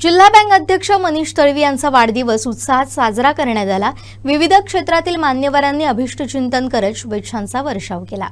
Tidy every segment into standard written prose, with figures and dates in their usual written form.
जिल्हा बँक अध्यक्ष मनीष तळवी यांचा वाढदिवस उत्साहात साजरा करण्यात आला। विविध क्षेत्रातील मान्यवरांनी अभिष्टचिंतन करत शुभेच्छांचा वर्षाव केला।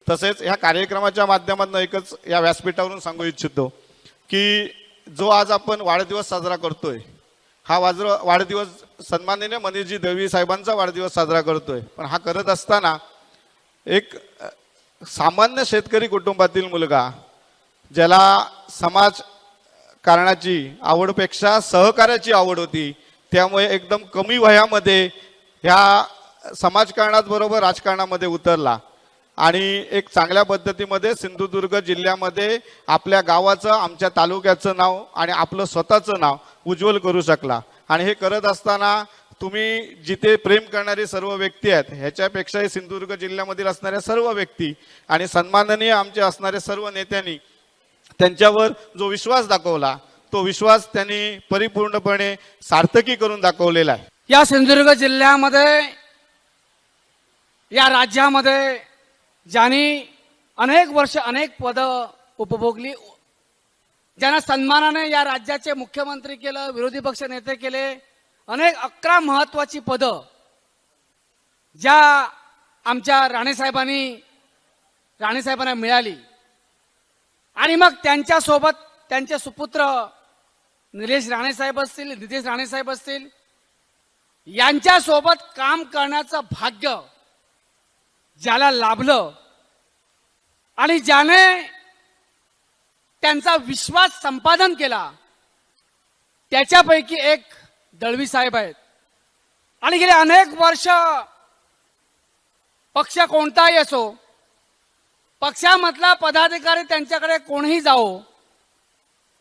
तसेच ह्या कार्यक्रमाच्या माध्यमातून एकच या व्यासपीठावरून सांगू इच्छितो की जो आज आपण वाढदिवस साजरा करतोय, हा वाढदिवस सन्माननीय मनीषजी तळवी साहेबांचा वाढदिवस साजरा करतोय। पण हा करत असताना एक सामान्य शेतकरी कुटुंबातील मुलगा, ज्याला समाजकारणाची आवडपेक्षा सहकार्याची आवड होती, त्यामुळे एकदम कमी वयामध्ये ह्या समाजकारणात बरोबर राजकारणामध्ये उतरला आणि एक चांगल्या पद्धतीमध्ये सिंधुदुर्ग जिल्ह्यामध्ये आपल्या गावाचं, आमच्या तालुक्याचं नाव आणि आपलं स्वतःचं नाव उज्ज्वल करू शकला। आणि हे करत असताना तुम्ही जिथे प्रेम करणारे सर्व व्यक्ती आहेत, ह्याच्यापेक्षाही सिंधुदुर्ग जिल्ह्यामधील असणाऱ्या सर्व व्यक्ती आणि सन्माननीय आमचे असणारे सर्व नेत्यांनी त्यांच्यावर जो विश्वास दाखवला, तो विश्वास त्यांनी परिपूर्णपणे सार्थकी करून दाखवलेला आहे। या सिंधुदुर्ग जिल्ह्यामध्ये, या राज्यामध्ये ज्यांनी अनेक वर्ष अनेक पद उपभोगली, ज्यांना सन्मानाने या राज्याचे मुख्यमंत्री केलं, विरोधी पक्ष नेते केले, अनेक 11 महत्वाची पदं ज्या आमच्या राणेसाहेबांना मिळाली। आणि मग त्यांच्यासोबत त्यांचे सुपुत्र निलेश राणेसाहेब असतील, नितेश राणेसाहेब असतील, यांच्यासोबत काम करण्याचं भाग्य ज्याला लाभलं आणि ज्याने त्यांचा विश्वास संपादन केला, त्याच्यापैकी एक दळवी साहेब आहेत। आणि गेले अनेक वर्ष पक्ष कोणताही असो, पक्षामधला पदाधिकारी त्यांच्याकडे कोणीही जाओ,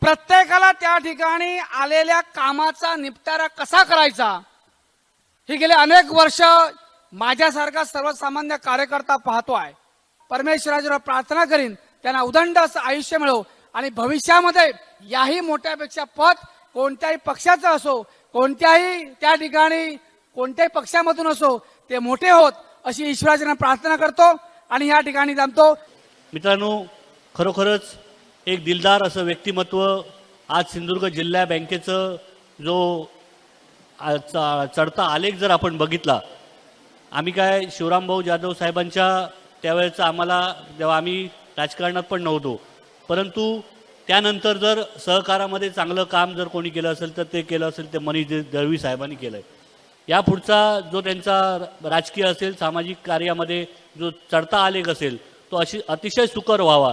प्रत्येकाला त्या ठिकाणी आलेल्या कामाचा निपटारा कसा करायचा हे गेले अनेक वर्ष माझ्यासारखा सर्वसामान्य कार्यकर्ता पाहतो आहे। परमेश्वराजवळ प्रार्थना करीन त्यांना उदंड असं आयुष्य मिळो आणि भविष्यामध्ये याही मोठ्यापेक्षा पद कोणत्याही पक्षाचं असो, कोणत्याही त्या ठिकाणी कोणत्याही पक्षामधून असो, ते मोठे होत अशी ईश्वराजवळ प्रार्थना करतो आणि या ठिकाणी थांबतो। मित्रांनो, खरोखरच एक दिलदार असं व्यक्तिमत्व आज सिंधुदुर्ग जिल्हा बँकेचं जो चढता आलेख जर आपण बघितला, आम्ही काय शिवरामभाऊ जाधव साहेबांच्या त्यावेळेचं आम्हाला, जेव्हा आम्ही राजकारणात पण नव्हतो, परंतु त्यानंतर जर सहकारामध्ये चांगलं काम जर कोणी केलं असेल तर ते केलं असेल ते मनीष तळवी साहेबांनी केलं आहे। या पुढचा जो त्यांचा राजकीय असेल, सामाजिक कार्यामध्ये जो चढता आलेख असेल, तो अतिशय सुकर व्हावा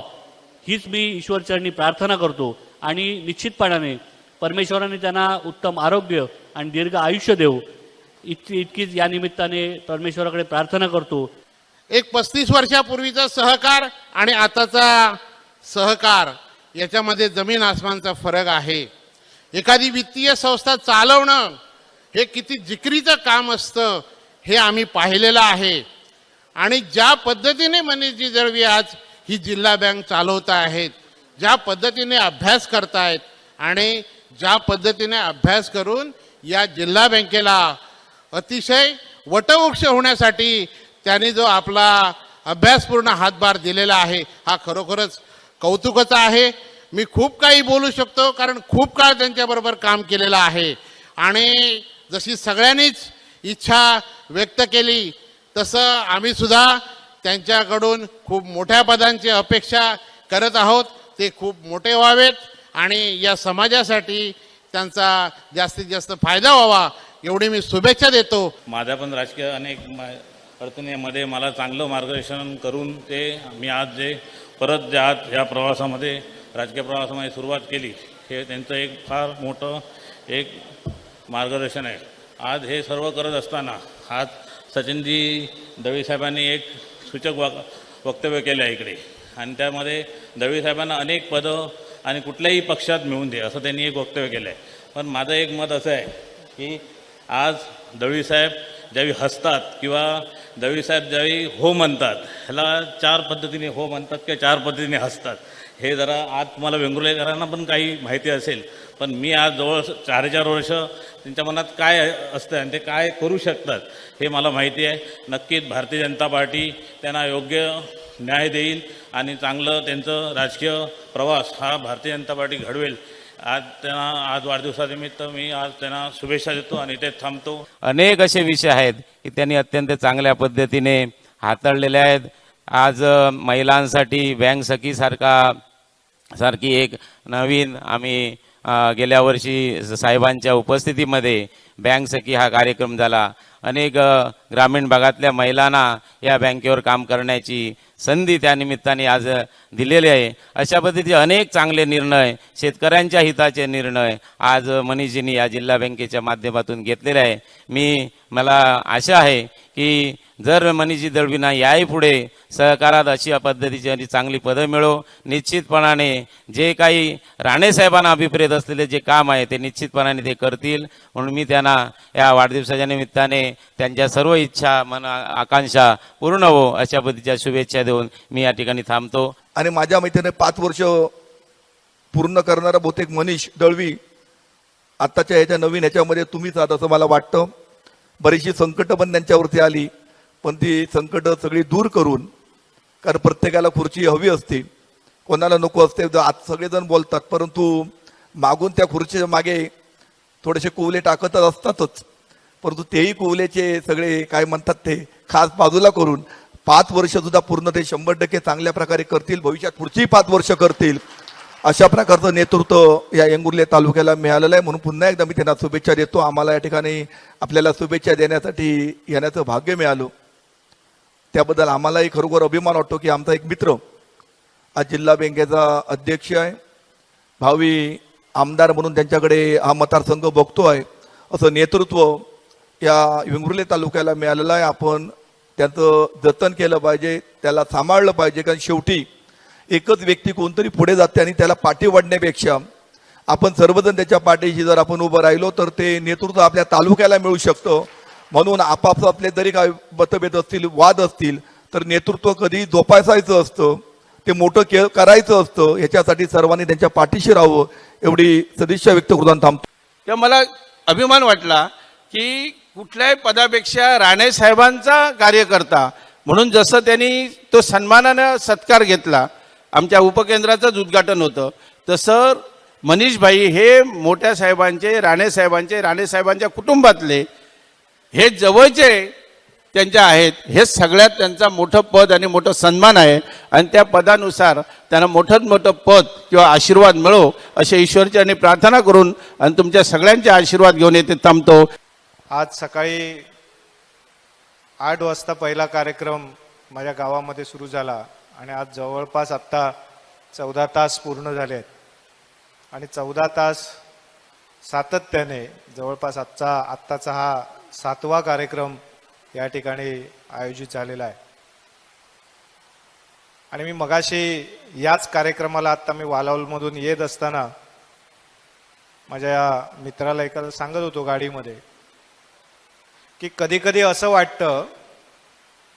हीच मी ईश्वरचरणी प्रार्थना करतो। आणि निश्चितपणाने परमेश्वराने त्यांना उत्तम आरोग्य आणि दीर्घ आयुष्य देव इतकीच या निमित्ताने परमेश्वराकडे प्रार्थना करतो। एक 35 वर्षापूर्वीचा सहकार आणि आताचा सहकार याच्यामध्ये जमीन आसमानचा फरक आहे। एखादी वित्तीय संस्था चालवणं हे किती जिकरीचं काम असतं हे आम्ही पाहिलेलं आहे। आणि ज्या पद्धतीने मनीषजी तळवी आज ही जिल्हा बँक चालवत आहेत, ज्या पद्धतीने अभ्यास करतायत आणि ज्या पद्धतीने अभ्यास करून या जिल्हा बँकेला अतिशय वटवृक्ष होण्यासाठी त्यांनी जो आपला अभ्यासपूर्ण हातभार दिलेला आहे, हा खरोखरच कौतुकाचा आहे। मी खूप काही बोलू शकतो कारण खूप काळ त्यांच्याबरोबर काम केलेलं आहे। आणि जशी सगळ्यांनीच इच्छा व्यक्त केली तसं आम्ही सुद्धा त्यांच्याकडून खूप मोठ्या पदांची अपेक्षा करत आहोत. ते खूप मोठे व्हावेत आणि या समाजासाठी त्यांचा जास्तीत जास्त फायदा व्हावा एवढी मी शुभेच्छा देतो. माझ्या पण राजकीय अनेक अडचणीमध्ये मला चांगलं मार्गदर्शन करून ते मी आज जे परत जे आज ह्या प्रवासामध्ये राजकीय प्रवासामध्ये सुरुवात केली हे त्यांचं एक फार मोठं एक मार्गदर्शन आहे. आज हे सर्व करत असताना आज सचिनजी दळवी साहेबांनी एक सूचक वक्तव्य केलं आहे इकडे आणि त्यामध्ये दळवी साहेबांना अनेक पदं आणि कुठल्याही पक्षात मिळून दे असं त्यांनी एक वक्तव्य केलं आहे. पण माझं एक मत असं आहे की आज दळवी साहेब ज्यावेळी हसतात किंवा दळवी साहेब ज्यावेळी हो म्हणतात ह्याला 4 पद्धतीने हो म्हणतात किंवा 4 पद्धतीने हसतात हे जरा आज तुम्हाला वेंगुर्लेकरांना पण काही माहिती असेल. पण मी आज जवळ 4 वर्ष त्यांच्या मनात काय असतं आणि ते काय करू शकतात हे मला माहिती आहे. नक्कीच भारतीय जनता पार्टी त्यांना योग्य न्याय देईल आणि चांगलं त्यांचं राजकीय प्रवास हा भारतीय जनता पार्टी घडवेल. आज वाढदिवसानिमित्त मी आज त्यांना शुभेच्छा देतो आणि इथे थांबतो. अनेक असे विषय आहेत की त्यांनी अत्यंत चांगल्या पद्धतीने हाताळलेले आहेत. आज महिलांसाठी बँक सखी सारखी एक नवीन आम्ही गेल्या वर्षी साहेबांच्या उपस्थितीमध्ये बँक सखी हा कार्यक्रम झाला. अनेक ग्रामीण भागातल्या महिलांना या बँकेवर काम करण्याची संधी त्या निमित्ताने आज दिलेली आहे. अशा पद्धतीचे अनेक चांगले निर्णय, शेतकऱ्यांच्या हिताचे निर्णय आज मनीषजींनी या जिल्हा बँकेच्या माध्यमातून घेतलेले आहे. मला आशा आहे की जर मनीषजी दळवींना याही पुढे सहकारात अशी पद्धतीची आणि चांगली पदं मिळो, निश्चितपणाने जे काही राणेसाहेबांना अभिप्रेत असलेले जे काम आहे ते निश्चितपणाने ते करतील. म्हणून मी त्यांना या वाढदिवसाच्या निमित्ताने त्यांच्या सर्व इच्छा आकांक्षा पूर्ण हो अशा पद्धतीच्या शुभेच्छा देऊन मी या ठिकाणी थांबतो. आणि माझ्या मैत्रीने 5 वर्ष पूर्ण करणारा बहुतेक मनीष दळवी आत्ताच्या ह्याच्या नवीन ह्याच्यामध्ये तुम्हीच आहात असं मला वाटतं. बरीचशी संकट पण त्यांच्यावरती आली पण ती संकट सगळी दूर करून, कारण प्रत्येकाला खुर्ची हवी असते, कोणाला नको असते. आज सगळेजण बोलतात परंतु मागून त्या खुर्चीच्या मागे थोडेसे कुवले टाकतच असतातच. परंतु तेही कुवलेचे सगळे काय म्हणतात ते खास बाजूला करून 5 वर्ष सुद्धा पूर्ण ते 100% चांगल्या प्रकारे करतील. भविष्यात पुढची 5 वर्ष करतील अशा प्रकारचं नेतृत्व या वेंगुर्ले तालुक्याला मिळालेलं आहे. म्हणून पुन्हा एकदा मी त्यांना शुभेच्छा देतो. आम्हाला या ठिकाणी आपल्याला शुभेच्छा देण्यासाठी येण्याचं भाग्य मिळालं त्याबद्दल आम्हालाही खरोखर अभिमान वाटतो की आमचा एक मित्र आज जिल्हा बँकेचा अध्यक्ष आहे, भावी आमदार म्हणून त्यांच्याकडे हा मतदारसंघ बघतो आहे. असं नेतृत्व या वेंगुर्ले तालुक्याला मिळालेलं आहे. आपण त्याचं जतन केलं पाहिजे, त्याला सांभाळलं पाहिजे. कारण शेवटी एकच व्यक्ती कोणतरी पुढे जाते आणि त्याला पाठी वाढण्यापेक्षा आपण सर्वजण त्याच्या पाठीशी जर आपण उभं राहिलो तर ते नेतृत्व आपल्या तालुक्याला मिळू शकतं. म्हणून आपापले जरी काय मतभेद असतील, वाद असतील तर नेतृत्व कधी जोपासायचं असतं, ते मोठं करायचं असतं. याच्यासाठी सर्वांनी त्यांच्या पाठीशी राहावं एवढी सदिच्छा व्यक्त करून थांबतो. तेव्हा मला अभिमान वाटला की कुठल्याही पदापेक्षा राणे साहेबांचा कार्यकर्ता म्हणून जसं त्यांनी तो सन्मानानं सत्कार घेतला, आमच्या उपकेंद्राचंच उद्घाटन होतं, तसं मनीषभाई हे मोठ्या साहेबांचे, राणे साहेबांच्या कुटुंबातले हे जवळचे त्यांच्या आहेत. हे सगळ्यात त्यांचा मोठं पद आणि मोठं सन्मान आहे आणि त्या पदानुसार त्यांना मोठं पद किंवा आशीर्वाद मिळो असे ईश्वरचरणी प्रार्थना करून आणि तुमच्या सगळ्यांचे आशीर्वाद घेऊन येथे थांबतो. आज सकाळी 8 वाजता पहिला कार्यक्रम माझ्या गावामध्ये सुरू झाला आणि आज जवळपास आत्ता 14 तास पूर्ण झाले आहेत आणि 14 तास सातत्याने जवळपास आत्ताचा हा 7वा कार्यक्रम या ठिकाणी आयोजित झालेला आहे. आणि मी मगाशी याच कार्यक्रमाला आत्ता मी वालावलमधून येत असताना माझ्या मित्राला एखादं सांगत होतो गाडीमध्ये की कधी कधी असं वाटतं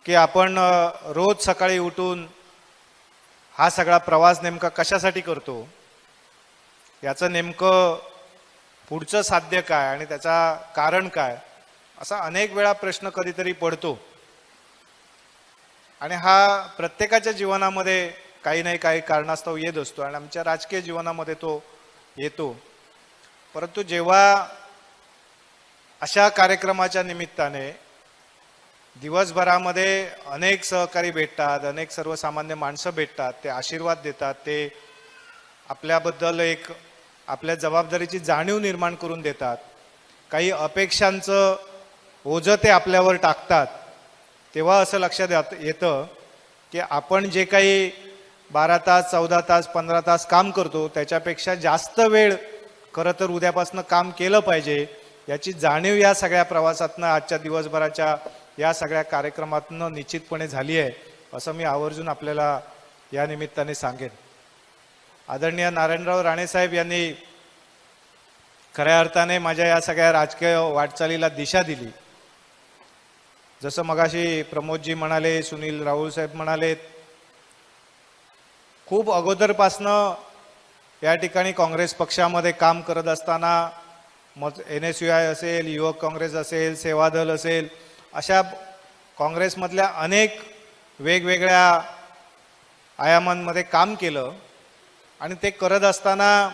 की आपण रोज सकाळी उठून हा सगळा प्रवास नेमका कशासाठी करतो, याचं नेमकं पुढचं साध्य काय आणि त्याचा कारण काय, असा अनेक वेळा प्रश्न कधीतरी पडतो. आणि हा प्रत्येकाच्या जीवनामध्ये काही नाही काही कारणास्तव येत असतो आणि आमच्या राजकीय जीवनामध्ये तो येतो. परंतु जेव्हा अशा कार्यक्रमाच्या निमित्ताने दिवसभरामध्ये अनेक सहकारी भेटतात, अनेक सर्वसामान्य माणसं भेटतात, ते आशीर्वाद देतात, ते आपल्याबद्दल एक आपल्या जबाबदारीची जाणीव निर्माण करून देतात, काही अपेक्षांचं ओझं ते आपल्यावर टाकतात. तेव्हा असं लक्षात येतं की आपण जे काही 12 तास 14 तास 15 तास काम करतो त्याच्यापेक्षा जास्त वेळ खरं तर उद्यापासून काम केलं पाहिजे, याची जाणीव या सगळ्या प्रवासातनं, आजच्या दिवसभराच्या या सगळ्या कार्यक्रमातनं निश्चितपणे झाली आहे, असं मी आवर्जून आपल्याला या निमित्ताने सांगेन. आदरणीय नारायणराव राणेसाहेब यांनी खऱ्या अर्थाने माझ्या या सगळ्या राजकीय वाटचालीला दिशा दिली. जसं मगाशी प्रमोदजी म्हणाले, सुनील राहुल साहेब म्हणाले, खूप अगोदरपासनं या ठिकाणी काँग्रेस पक्षामध्ये काम करत असताना मग NSUI असेल, युवक काँग्रेस असेल, सेवादल असेल, अशा काँग्रेसमधल्या अनेक वेगवेगळ्या आयामांमध्ये काम केलं. आणि ते करत असताना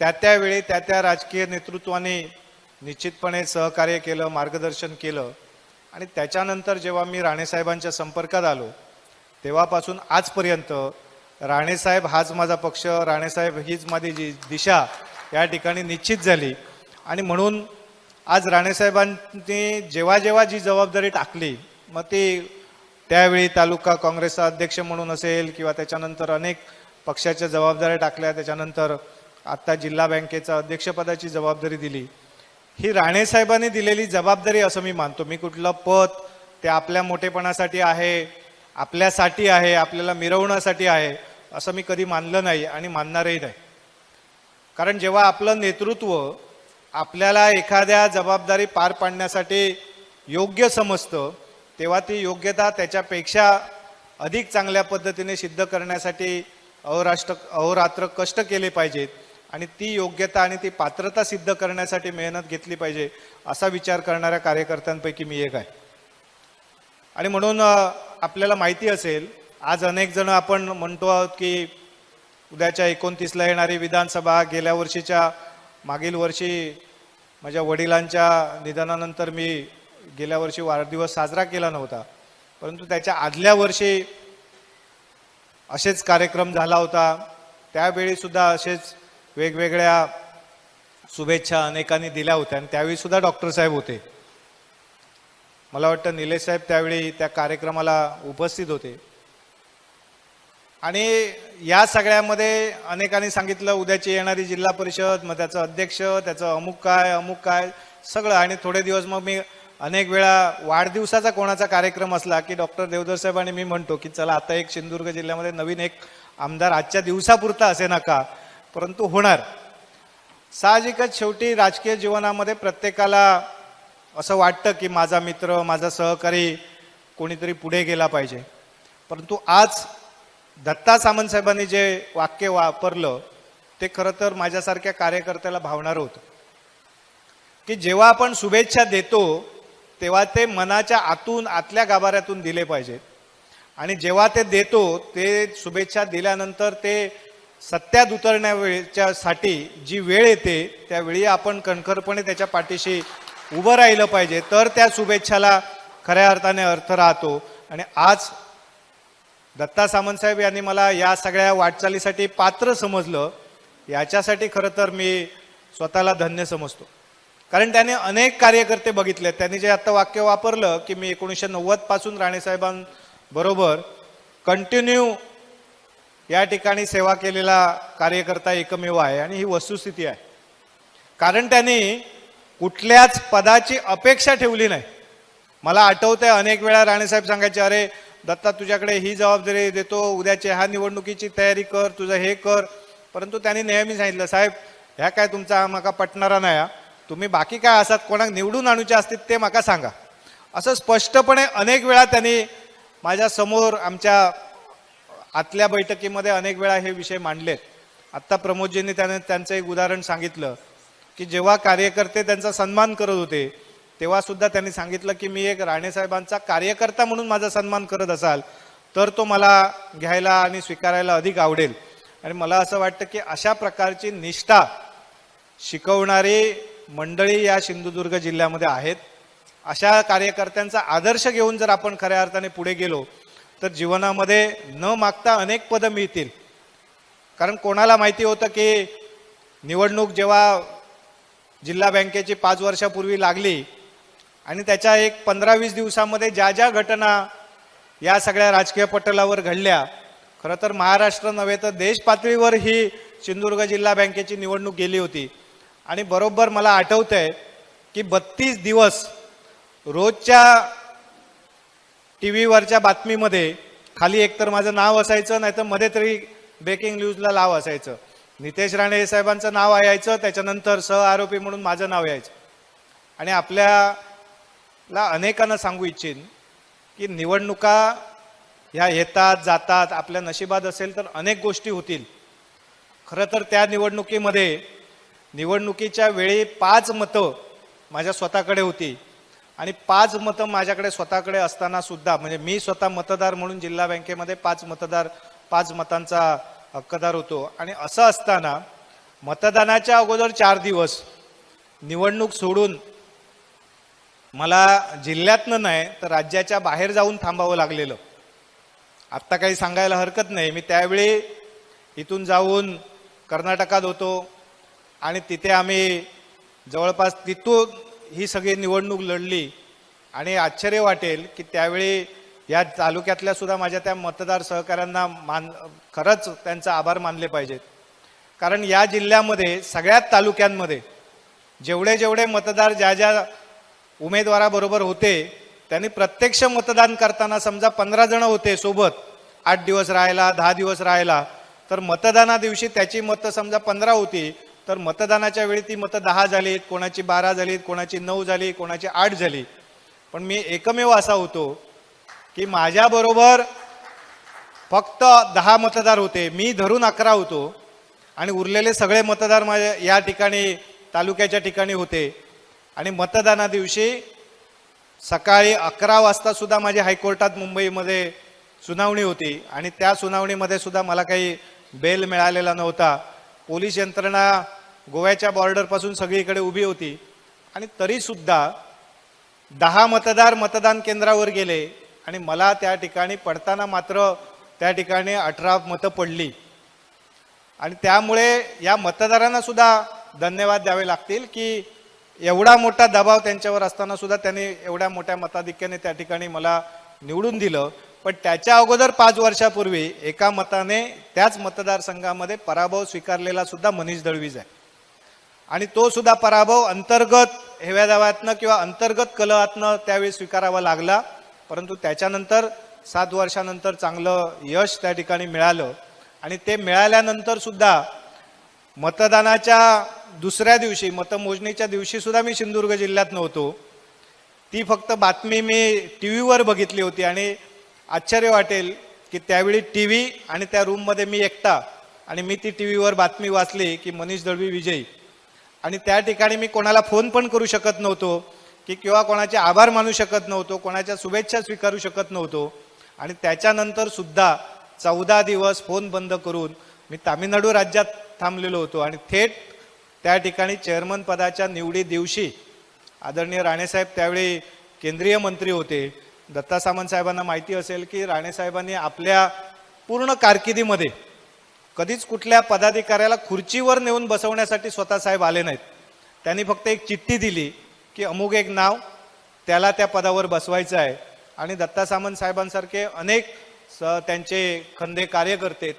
त्यावेळी त्या राजकीय नेतृत्वाने निश्चितपणे सहकार्य केलं, मार्गदर्शन केलं. आणि त्याच्यानंतर जेव्हा मी राणेसाहेबांच्या संपर्कात आलो तेव्हापासून आजपर्यंत राणेसाहेब हाच माझा पक्ष, राणेसाहेब हीच माझी दिशा या ठिकाणी निश्चित झाली. आणि म्हणून आज राणेसाहेबांनी जेव्हा जेव्हा जी जबाबदारी टाकली, मग ती त्यावेळी तालुका काँग्रेसचा अध्यक्ष म्हणून असेल किंवा त्याच्यानंतर अनेक पक्षाच्या जबाबदाऱ्या टाकल्या, त्याच्यानंतर आत्ता जिल्हा बँकेचा अध्यक्षपदाची जबाबदारी दिली, ही राणेसाहेबांनी दिलेली जबाबदारी असं मी मानतो. मी कुठलं पद ते आपल्या मोठेपणासाठी आहे, आपल्यासाठी आहे, आपल्याला मिरवण्यासाठी आहे असं मी कधी मानलं नाही आणि मानणारही नाही. कारण जेव्हा आपलं नेतृत्व आपल्याला एखाद्या जबाबदारी पार पाडण्यासाठी योग्य समजतं तेव्हा ती योग्यता त्याच्यापेक्षा अधिक चांगल्या पद्धतीने सिद्ध करण्यासाठी अहोरात्र कष्ट केले पाहिजेत आणि ती योग्यता आणि ती पात्रता सिद्ध करण्यासाठी मेहनत घेतली पाहिजे असा विचार करणाऱ्या कार्यकर्त्यांपैकी मी एक आहे. आणि म्हणून आपल्याला माहिती असेल, आज अनेक जण आपण म्हणतो आहोत की उद्याच्या 29ला येणारी विधानसभा, गेल्या वर्षीच्या मागील वर्षी माझ्या वडिलांच्या निधनानंतर मी गेल्या वर्षी वाढदिवस साजरा केला नव्हता, परंतु त्याच्या आदल्या वर्षी असेच कार्यक्रम झाला होता. त्यावेळी सुद्धा असेच वेगवेगळ्या शुभेच्छा अनेकांनी दिल्या होत्या आणि त्यावेळी सुद्धा डॉक्टर साहेब होते. मला वाटतं निलेश साहेब त्यावेळी त्या कार्यक्रमाला उपस्थित होते. आणि या सगळ्यामध्ये अनेकांनी सांगितलं उद्याची येणारी जिल्हा परिषद, मग त्याचं अध्यक्ष, त्याचं अमुक काय सगळं. आणि थोडे दिवस मग मी अनेक वेळा वाढदिवसाचा कोणाचा कार्यक्रम असला की डॉक्टर देवधर साहेब आणि मी म्हणतो की चला आता एक सिंधुदुर्ग जिल्ह्यामध्ये नवीन एक आमदार आजच्या दिवसापुरता असे नका, परंतु होणार. साहजिकच शेवटी राजकीय जीवनामध्ये प्रत्येकाला असं वाटतं की माझा मित्र, माझा सहकारी कोणीतरी पुढे गेला पाहिजे. परंतु आज दत्ता सामंत साहेबांनी जे वाक्य वापरलं ते खरं तर माझ्यासारख्या कार्यकर्त्याला भावणारं होतं की जेव्हा आपण शुभेच्छा देतो तेव्हा ते मनाच्या आतून, आतल्या गाभाऱ्यातून दिले पाहिजेत. आणि जेव्हा ते देतो ते शुभेच्छा दिल्यानंतर ते सत्यात उतरण्यासाठी जी वेळ येते त्यावेळी आपण कणखरपणे त्याच्या पाठीशी उभं राहिलं पाहिजे, तर त्या शुभेच्छाला खऱ्या अर्थाने अर्थ राहतो. आणि आज दत्ता सामंत साहेब यांनी मला या सगळ्या वाटचालीसाठी पात्र समजलं, याच्यासाठी खरं तर मी स्वतःला धन्य समजतो. कारण त्याने अनेक कार्यकर्ते बघितले. त्यांनी जे आता वाक्य वापरलं की मी 1990 पासून राणेसाहेबांबरोबर कंटिन्यू या ठिकाणी सेवा केलेला कार्यकर्ता एकमेव आहे आणि ही वस्तुस्थिती आहे. कारण त्यांनी कुठल्याच पदाची अपेक्षा ठेवली नाही. मला आठवतंय अनेक वेळा राणेसाहेब सांगायचे, अरे दत्ता तुझ्याकडे ही जबाबदारी देतो, उद्याच्या ह्या निवडणुकीची तयारी कर, तुझं हे कर. परंतु त्यांनी नेहमी सांगितलं, साहेब ह्या काय तुमचा माका पटणारा नाही, तुम्ही बाकी काय असात कोणाक निवडून आणूचे असतील ते माका सांगा. असं स्पष्टपणे अनेक वेळा त्यांनी माझ्या समोर आमच्या आतल्या बैठकीमध्ये अनेक वेळा हे विषय मांडलेत. आत्ता प्रमोदजींनी त्यांचं एक उदाहरण सांगितलं की जेव्हा कार्यकर्ते त्यांचा सन्मान करत होते तेव्हा सुद्धा त्यांनी सांगितलं की मी एक राणेसाहेबांचा कार्यकर्ता म्हणून माझा सन्मान करत असाल तर तो मला घ्यायला आणि स्वीकारायला अधिक आवडेल. आणि मला असं वाटतं की अशा प्रकारची निष्ठा शिकवणारी मंडळी या सिंधुदुर्ग जिल्ह्यामध्ये आहेत. अशा कार्यकर्त्यांचा आदर्श घेऊन जर आपण खऱ्या अर्थाने पुढे गेलो तर जीवनामध्ये न मागता अनेक पदं मिळतील. कारण कोणाला माहिती होतं की निवडणूक जेव्हा जिल्हा बँकेची 5 वर्षापूर्वी लागली आणि त्याच्या एक 15-20 दिवसामध्ये ज्या ज्या घटना या सगळ्या राजकीय पटलावर घडल्या, खरं तर महाराष्ट्र नव्हे तर देश पातळीवर ही सिंधुदुर्ग जिल्हा बँकेची निवडणूक गेली होती. आणि बरोबर मला आठवतंय की 32 दिवस रोजच्या टी व्हीवरच्या बातमीमध्ये खाली एकतर माझं नाव असायचं, नाहीतर मध्ये तरी ब्रेकिंग न्यूजला नाव असायचं. नितेश राणे साहेबांचं नाव यायचं, त्याच्यानंतर सहआरोपी म्हणून माझं नाव यायचं. आणि आपल्याला अनेकांना सांगू इच्छिन की निवडणुका ह्या येतात जातात, आपल्या नशिबात असेल तर अनेक गोष्टी होतील. खरं तर त्या निवडणुकीच्या वेळी 5 मतं माझ्या स्वतःकडे होती आणि 5 मतं माझ्याकडे स्वतःकडे असताना सुद्धा, म्हणजे मी स्वतः मतदार म्हणून जिल्हा बँकेमध्ये 5 मतांचा हक्कदार होतो. आणि असं असताना मतदानाच्या अगोदर 4 दिवस निवडणूक सोडून मला जिल्ह्यातनं नाही तर राज्याच्या बाहेर जाऊन थांबावं लागलेलं. आत्ता काही सांगायला हरकत नाही, मी त्यावेळी इथून जाऊन कर्नाटकात होतो आणि तिथे आम्ही जवळपास तिथून ही सगळी निवडणूक लढली. आणि आश्चर्य वाटेल की त्यावेळी या तालुक्यातल्या सुद्धा माझ्या त्या मतदार सहकाऱ्यांना खरंच त्यांचा आभार मानले पाहिजेत. कारण या जिल्ह्यामध्ये सगळ्यात तालुक्यांमध्ये जेवढे मतदार ज्या उमेदवाराबरोबर होते त्यांनी प्रत्यक्ष मतदान करताना, समजा 15 जण होते सोबत, 8 दिवस राहायला 10 दिवस राहायला, तर मतदाना दिवशी त्याची मतं समजा 15 होती तर मतदानाच्या वेळी ती मतं 10 झालीत, कोणाची 12 झालीत, कोणाची 9 झाली, कोणाची 8 झाली. पण मी एकमेव असा होतो की माझ्याबरोबर फक्त 10 मतदार होते, मी धरून 11 होतो आणि उरलेले सगळे मतदार माझ्या या ठिकाणी तालुक्याच्या ठिकाणी होते. आणि मतदाना दिवशी सकाळी 11 वाजता सुद्धा माझी हायकोर्टात मुंबईमध्ये सुनावणी होती आणि त्या सुनावणीमध्ये सुद्धा मला काही बेल मिळालेला नव्हता. पोलीस यंत्रणा गोव्याच्या बॉर्डरपासून सगळीकडे उभी होती आणि तरीसुद्धा 10 मतदार मतदान केंद्रावर गेले आणि मला त्या ठिकाणी पडताना मात्र त्या ठिकाणी 18 मतं पडली. आणि त्यामुळे या मतदारांना सुद्धा धन्यवाद द्यावे लागतील की एवढा मोठा दबाव त्यांच्यावर असताना सुद्धा त्यांनी एवढ्या मोठ्या मताधिक्याने त्या ठिकाणी मला निवडून दिलं. पण त्याच्या अगोदर 5 वर्षापूर्वी एका मताने त्याच मतदारसंघामध्ये पराभव स्वीकारलेला सुद्धा मनीष दळवीज आहे. आणि तो सुद्धा पराभव अंतर्गत हेव्यादाव्यातनं किंवा अंतर्गत कलहातनं त्यावेळी स्वीकारावा लागला. परंतु त्याच्यानंतर 7 वर्षानंतर चांगलं यश त्या ठिकाणी मिळालं. आणि ते मिळाल्यानंतर सुद्धा मतदानाच्या दुसऱ्या दिवशी, मतमोजणीच्या दिवशी सुद्धा मी सिंधुदुर्ग जिल्ह्यात नव्हतो. ती फक्त बातमी मी टी व्हीवर बघितली होती. आणि आश्चर्य वाटेल की त्यावेळी टी व्ही आणि त्या रूममध्ये मी एकटा, आणि मी ती टी व्हीवर बातमी वाचली की मनीष दळवी विजयी. आणि त्या ठिकाणी मी कोणाला फोन पण करू शकत नव्हतो की किंवा कोणाचे आभार मानू शकत नव्हतो, कोणाच्या शुभेच्छा स्वीकारू शकत नव्हतो. आणि त्याच्यानंतर सुद्धा 14 दिवस फोन बंद करून मी तामिळनाडू राज्यात थांबलेलो होतो. आणि थेट त्या ठिकाणी चेअरमन पदाच्या निवडी दिवशी आदरणीय राणेसाहेब त्यावेळी केंद्रीय मंत्री होते. दत्ता सामंत साहेबांना माहिती असेल की राणेसाहेबांनी आपल्या पूर्ण कारकिर्दीमध्ये कधीच कुठल्या पदाधिकाऱ्याला खुर्चीवर नेऊन बसवण्यासाठी स्वतः साहेब आले नाहीत. त्यांनी फक्त एक चिठ्ठी दिली की अमुक एक नाव, त्याला त्या पदावर बसवायचं आहे. आणि दत्ता सामंत साहेबांसारखे अनेक त्यांचे खंदे कार्यकर्ते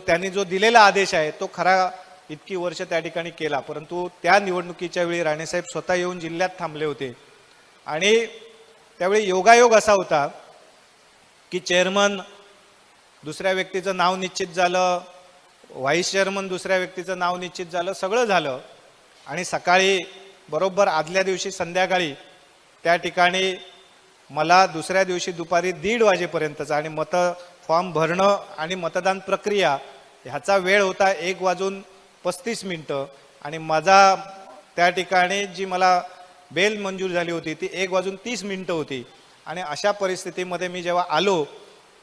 त्यांनी जो दिलेला आदेश आहे तो खरा इतकी वर्ष त्या ठिकाणी केला. परंतु त्या निवडणुकीच्या वेळी राणेसाहेब स्वतः येऊन जिल्ह्यात थांबले होते. आणि त्यावेळी योगायोग असा होता की चेअरमन दुसऱ्या व्यक्तीचं नाव निश्चित झालं, व्हाईस चेअरमन दुसऱ्या व्यक्तीचं नाव निश्चित झालं, सगळं झालं. आणि सकाळी बरोबर आदल्या दिवशी संध्याकाळी त्या ठिकाणी मला दुसऱ्या दिवशी दुपारी 1:30 वाजेपर्यंतचा आणि फॉर्म भरणं आणि मतदान प्रक्रिया ह्याचा वेळ होता 1:35. आणि माझा त्या ठिकाणी जी मला बेल मंजूर झाली होती ती 1:30 होती. आणि अशा परिस्थितीमध्ये मी जेव्हा आलो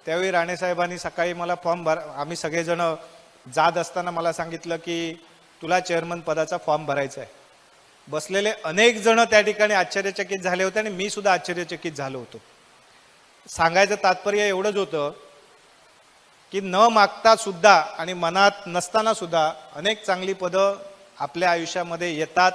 त्यावेळी राणेसाहेबांनी सकाळी मला आम्ही सगळेजण जात असताना मला सांगितलं की तुला चेअरमन पदाचा फॉर्म भरायचा आहे. बसलेले अनेक जण त्या ठिकाणी आश्चर्यचकित झाले होते आणि मी सुद्धा आश्चर्यचकित झालो होतो. सांगायचं तात्पर्य एवढंच होतं की न मागता सुद्धा आणि मनात नसताना सुद्धा अनेक चांगली पदं आपल्या आयुष्यामध्ये येतात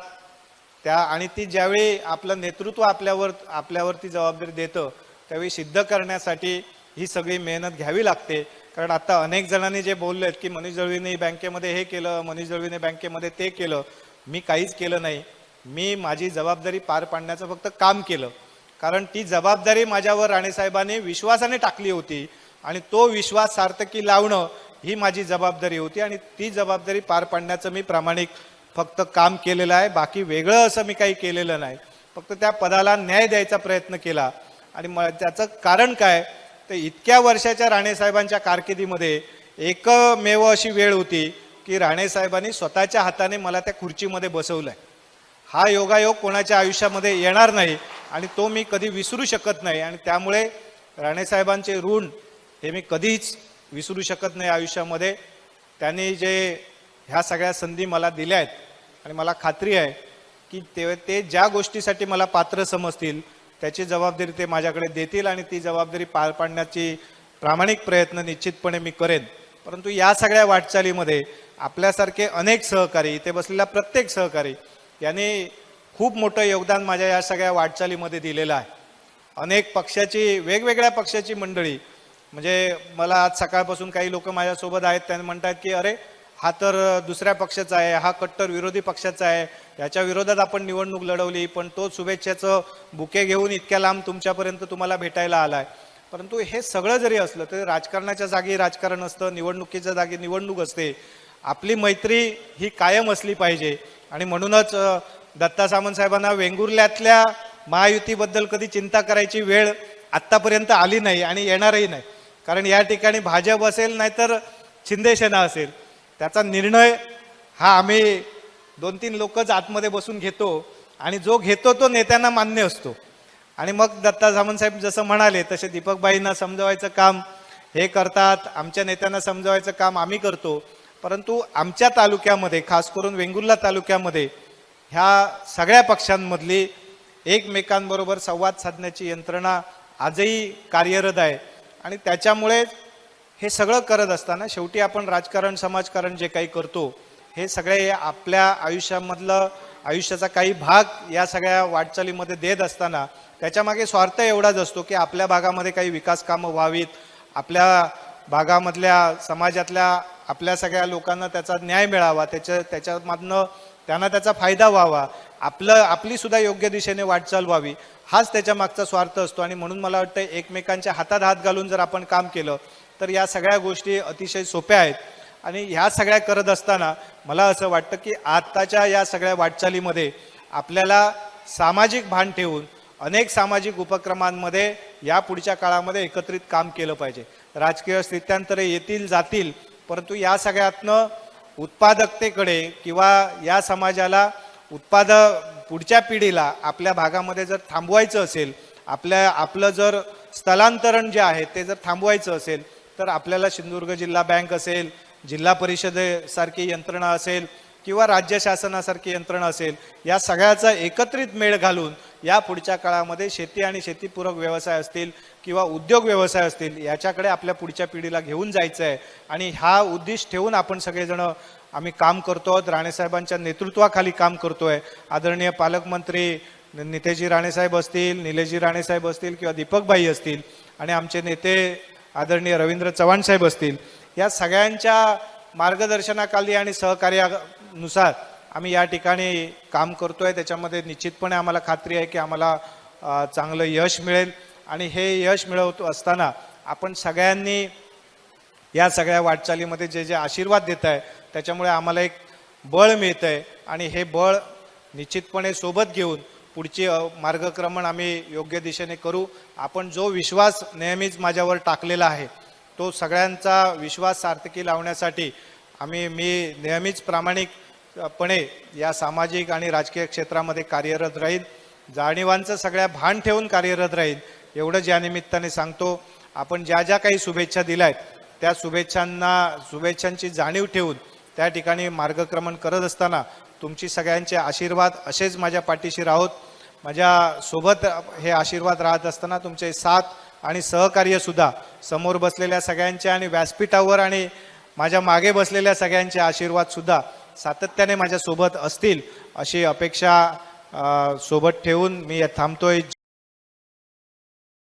त्या, आणि ती ज्यावेळी आपलं नेतृत्व आपल्यावरती जबाबदारी देतं त्यावेळी सिद्ध करण्यासाठी ही सगळी मेहनत घ्यावी लागते. कारण आता अनेक जणांनी जे बोललेत की मनीष दळवीने बँकेमध्ये हे केलं, मनीष दळवीने बँकेमध्ये ते केलं, मी काहीच केलं नाही. मी माझी जबाबदारी पार पाडण्याचं फक्त काम केलं. कारण ती जबाबदारी माझ्यावर राणेसाहेबांनी विश्वासाने टाकली होती आणि तो विश्वास सार्थकी लावणं ही माझी जबाबदारी होती आणि ती जबाबदारी पार पाडण्याचं मी प्रामाणिक फक्त काम केलेलं आहे. बाकी वेगळं असं मी काही केलेलं नाही. फक्त त्या पदाला न्याय द्यायचा प्रयत्न केला. आणि त्याचं कारण काय, तर इतक्या वर्षाच्या राणेसाहेबांच्या कारकिर्दीमध्ये एकमेव अशी वेळ होती की राणेसाहेबांनी स्वतःच्या हाताने मला त्या खुर्चीमध्ये बसवलंय. हा योगायोग कोणाच्या आयुष्यामध्ये येणार नाही आणि तो मी कधी विसरू शकत नाही. आणि त्यामुळे राणेसाहेबांचे ऋण हे मी कधीच विसरू शकत नाही आयुष्यामध्ये. त्यांनी जे ह्या सगळ्या संधी मला दिल्या आहेत आणि मला खात्री आहे की ते ज्या गोष्टीसाठी मला पात्र समजतील त्याची जबाबदारी ते माझ्याकडे देतील आणि ती जबाबदारी पार पाडण्याची प्रामाणिक प्रयत्न निश्चितपणे मी करेन. परंतु या सगळ्या वाटचालीमध्ये आपल्यासारखे अनेक सहकारी, इथे बसलेला प्रत्येक सहकारी यांनी खूप मोठं योगदान माझ्या या सगळ्या वाटचालीमध्ये दिलेलं आहे. अनेक पक्षाची, वेगवेगळ्या पक्षाची मंडळी, म्हणजे मला आज सकाळपासून काही लोक माझ्यासोबत आहेत, त्यांनी म्हणतात की अरे हा तर दुसऱ्या पक्षाचा आहे, हा कट्टर विरोधी पक्षाचा आहे, याच्या विरोधात आपण निवडणूक लढवली, पण तो शुभेच्छेचं बुके घेऊन इतक्या लांब तुमच्यापर्यंत तुम्हाला भेटायला आलाय. परंतु हे सगळं जरी असलं तरी राजकारणाच्या जागी राजकारण असतं, निवडणुकीच्या जागी निवडणूक असते. आपली मैत्री ही कायम असली पाहिजे. आणि म्हणूनच दत्ता सामंत साहेबांना वेंगुर्ल्यातल्या महायुतीबद्दल कधी चिंता करायची वेळ आत्तापर्यंत आली नाही आणि येणारही नाही. कारण या ठिकाणी भाजप असेल नाहीतर शिंदे सेना असेल, त्याचा निर्णय हा आम्ही 2-3 लोकच आतमध्ये बसून घेतो आणि जो घेतो तो नेत्यांना मान्य असतो. आणि मग दत्ता सामंत साहेब जसं म्हणाले तसे दीपकबाईंना समजवायचं काम हे करतात, आमच्या नेत्यांना समजवायचं काम आम्ही करतो. परंतु आमच्या तालुक्यामध्ये, खास करून वेंगुर्ला तालुक्यामध्ये, ह्या सगळ्या पक्षांमधली एकमेकांबरोबर संवाद साधण्याची यंत्रणा आजही कार्यरत आहे. आणि त्याच्यामुळे हे सगळं करत असताना शेवटी आपण राजकारण, समाजकारण जे काही करतो हे सगळे आपल्या आयुष्याचा काही भाग या सगळ्या वाटचालीमध्ये देत असताना त्याच्यामागे स्वार्थ एवढाच असतो की आपल्या भागामध्ये काही विकास कामं व्हावीत, आपल्या भागामधल्या समाजातल्या आपल्या सगळ्या लोकांना त्याचा न्याय मिळावा, त्याच्यामधनं त्यांना त्याचा फायदा व्हावा, आपली सुद्धा योग्य दिशेने वाटचाल व्हावी, हाच त्याच्या मागचा स्वार्थ असतो. आणि म्हणून मला वाटतं एकमेकांच्या हातात हात घालून जर आपण काम केलं तर या सगळ्या गोष्टी अतिशय सोप्या आहेत. आणि ह्या सगळ्या करत असताना मला असं वाटतं की आत्ताच्या या सगळ्या वाटचालीमध्ये आपल्याला सामाजिक भान ठेवून अनेक सामाजिक उपक्रमांमध्ये या पुढच्या काळामध्ये एकत्रित काम केलं पाहिजे. राजकीय स्थित्यांतरे येतील जातील, परंतु या सगळ्यातनं उत्पादकतेकडे किंवा या समाजाला पुढच्या पिढीला आपल्या भागामध्ये जर थांबवायचं असेल, आपलं जर स्थलांतरण जे आहे ते जर थांबवायचं असेल तर आपल्याला सिंधुदुर्ग जिल्हा बँक असेल, जिल्हा परिषदेसारखी यंत्रणा असेल किंवा राज्य शासनासारखी यंत्रणा असेल, या सगळ्याचा एकत्रित मेळ घालून या पुढच्या काळामध्ये शेती आणि शेतीपूरक व्यवसाय असतील किंवा उद्योग व्यवसाय असतील याच्याकडे आपल्या पुढच्या पिढीला घेऊन जायचं आहे. आणि हा उद्दिष्ट ठेवून आपण सगळेजण आम्ही काम करतो आहोत, राणेसाहेबांच्या नेतृत्वाखाली काम करतोय. आदरणीय पालकमंत्री नितेशजी राणेसाहेब असतील, निलेशजी राणेसाहेब असतील किंवा दीपकबाई असतील आणि आमचे नेते आदरणीय रवींद्र चव्हाण साहेब असतील, या सगळ्यांच्या मार्गदर्शनाखाली आणि सहकार्यानुसार आम्ही या ठिकाणी काम करतोय. त्याच्यामध्ये निश्चितपणे आम्हाला खात्री आहे की आम्हाला चांगलं यश मिळेल. आणि हे यश मिळवत असताना आपण सगळ्यांनी या सगळ्या वाटचालीमध्ये जे आशीर्वाद देत आहे त्याच्यामुळे आम्हाला एक बळ मिळतं आहे. आणि हे बळ निश्चितपणे सोबत घेऊन पुढची मार्गक्रमण आम्ही योग्य दिशेने करू. आपण जो विश्वास नेहमीच माझ्यावर टाकलेला आहे तो सगळ्यांचा विश्वास सार्थकी लावण्यासाठी मी नेहमीच प्रामाणिकपणे या सामाजिक आणि राजकीय क्षेत्रामध्ये कार्यरत राहीन. जाणीवांचं सगळ्या भान ठेवून कार्यरत राहीन एवढंच या निमित्ताने सांगतो. आपण ज्या ज्या काही शुभेच्छा दिल्या आहेत त्या शुभेच्छांची जाणीव ठेवून त्या ठिकाणी मार्गक्रमण करत असताना तुमची सगळ्यांचे आशीर्वाद असेच माझ्या पाठीशी राहोत. माझ्या सोबत हे आशीर्वाद राहत असताना तुमचे साथ आणि सहकार्य सुद्धा समोर बसलेल्या सगळ्यांचे आणि व्यासपीठावर आणि माझ्या मागे बसलेल्या सगळ्यांचे आशीर्वाद सुद्धा सातत्याने माझ्या सोबत असतील अशी अपेक्षा सोबत ठेवून मी थांबतोय.